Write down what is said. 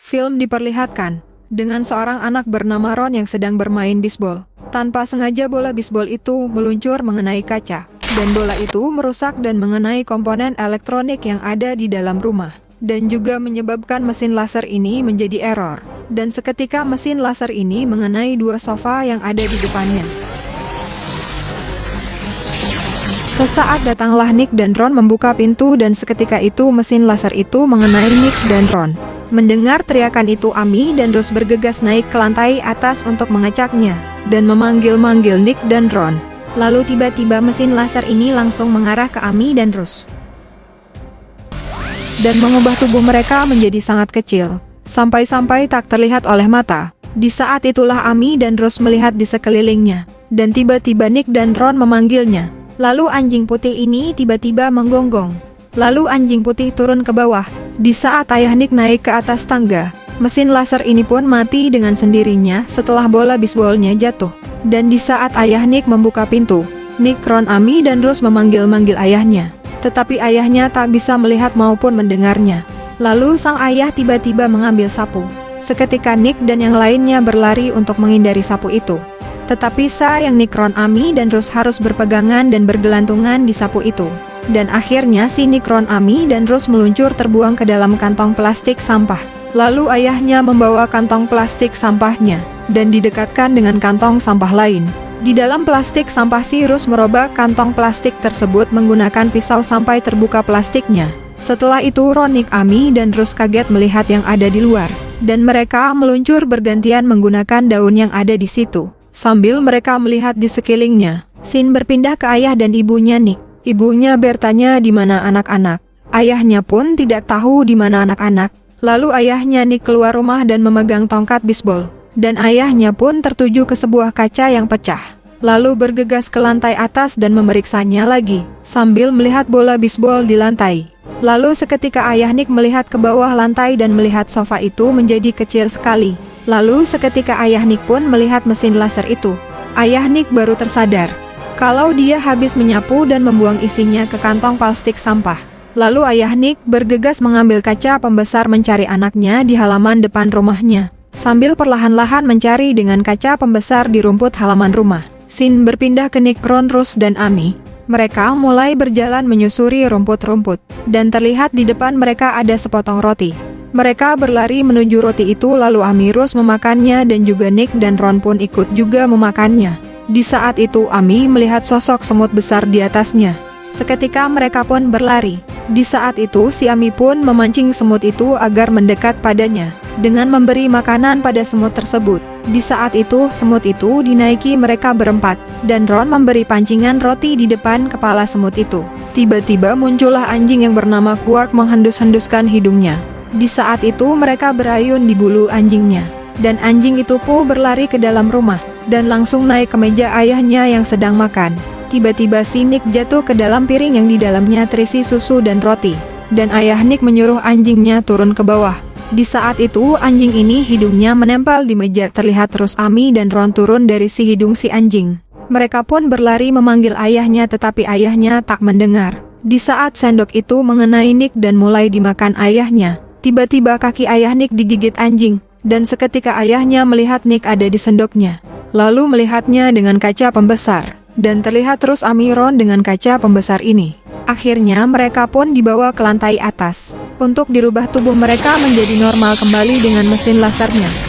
Film diperlihatkan dengan seorang anak bernama Ron yang sedang bermain bisbol. Tanpa sengaja bola bisbol itu meluncur mengenai kaca, dan bola itu merusak dan mengenai komponen elektronik yang ada di dalam rumah, dan juga menyebabkan mesin laser ini menjadi error. Dan seketika mesin laser ini mengenai dua sofa yang ada di depannya. Sesaat datanglah Nick dan Ron membuka pintu dan seketika itu mesin laser itu mengenai Nick dan Ron. Mendengar teriakan itu, Amy dan Rose bergegas naik ke lantai atas untuk mengeceknya dan memanggil-manggil Nick dan Ron. Lalu tiba-tiba mesin laser ini langsung mengarah ke Amy dan Rose dan mengubah tubuh mereka menjadi sangat kecil, sampai-sampai tak terlihat oleh mata. Di saat itulah Amy dan Rose melihat di sekelilingnya, dan tiba-tiba Nick dan Ron memanggilnya. Lalu anjing putih ini tiba-tiba menggonggong. Lalu anjing putih turun ke bawah. Di saat ayah Nick naik ke atas tangga, mesin laser ini pun mati dengan sendirinya setelah bola bisbolnya jatuh. Dan di saat ayah Nick membuka pintu, Nick, Ron, Amy dan Rose memanggil-manggil ayahnya. Tetapi ayahnya tak bisa melihat maupun mendengarnya. Lalu sang ayah tiba-tiba mengambil sapu. Seketika Nick dan yang lainnya berlari untuk menghindari sapu itu. Tetapi sayang Nick, Ron, Amy dan Rose harus berpegangan dan bergelantungan di sapu itu. Dan akhirnya si Nick, Ron, Amy dan Rose meluncur terbuang ke dalam kantong plastik sampah. Lalu ayahnya membawa kantong plastik sampahnya dan didekatkan dengan kantong sampah lain. Di dalam plastik sampah si Rose merobek kantong plastik tersebut menggunakan pisau sampai terbuka plastiknya. Setelah itu Ron, Nick, Amy dan Rose kaget melihat yang ada di luar. Dan mereka meluncur bergantian menggunakan daun yang ada di situ. Sambil mereka melihat di sekelilingnya, scene berpindah ke ayah dan ibunya Nick. Ibunya bertanya di mana anak-anak. Ayahnya pun tidak tahu di mana anak-anak. Lalu ayahnya Nick keluar rumah dan memegang tongkat bisbol. Dan ayahnya pun tertuju ke sebuah kaca yang pecah. Lalu bergegas ke lantai atas dan memeriksanya lagi, sambil melihat bola bisbol di lantai. Lalu seketika ayah Nick melihat ke bawah lantai dan melihat sofa itu menjadi kecil sekali. Lalu seketika ayah Nick pun melihat mesin laser itu. Ayah Nick baru tersadar kalau dia habis menyapu dan membuang isinya ke kantong plastik sampah. Lalu ayah Nick bergegas mengambil kaca pembesar mencari anaknya di halaman depan rumahnya, sambil perlahan-lahan mencari dengan kaca pembesar di rumput halaman rumah. Scene berpindah ke Nick, Ron, Rose dan Amy. Mereka mulai berjalan menyusuri rumput-rumput, dan terlihat di depan mereka ada sepotong roti. Mereka berlari menuju roti itu, lalu Amy, Rose memakannya dan juga Nick dan Ron pun ikut juga memakannya. Di saat itu Amy melihat sosok semut besar di atasnya. Seketika mereka pun berlari. Di saat itu si Amy pun memancing semut itu agar mendekat padanya, dengan memberi makanan pada semut tersebut. Di saat itu semut itu dinaiki mereka berempat, dan Ron memberi pancingan roti di depan kepala semut itu. Tiba-tiba muncullah anjing yang bernama Quark menghendus-henduskan hidungnya. Di saat itu mereka berayun di bulu anjingnya, dan anjing itu pun berlari ke dalam rumah, dan langsung naik ke meja ayahnya yang sedang makan. Tiba-tiba si Nick jatuh ke dalam piring yang di dalamnya terisi susu dan roti, dan ayah Nick menyuruh anjingnya turun ke bawah. Di saat itu anjing ini hidungnya menempel di meja. Terlihat terus Amy dan Ron turun dari si hidung si anjing. Mereka pun berlari memanggil ayahnya, tetapi ayahnya tak mendengar. Di saat sendok itu mengenai Nick dan mulai dimakan ayahnya, tiba-tiba kaki ayah Nick digigit anjing, dan seketika ayahnya melihat Nick ada di sendoknya. Lalu melihatnya dengan kaca pembesar, dan terlihat terus Amy, Ron dengan kaca pembesar ini. Akhirnya mereka pun dibawa ke lantai atas, untuk dirubah tubuh mereka menjadi normal kembali dengan mesin lasernya.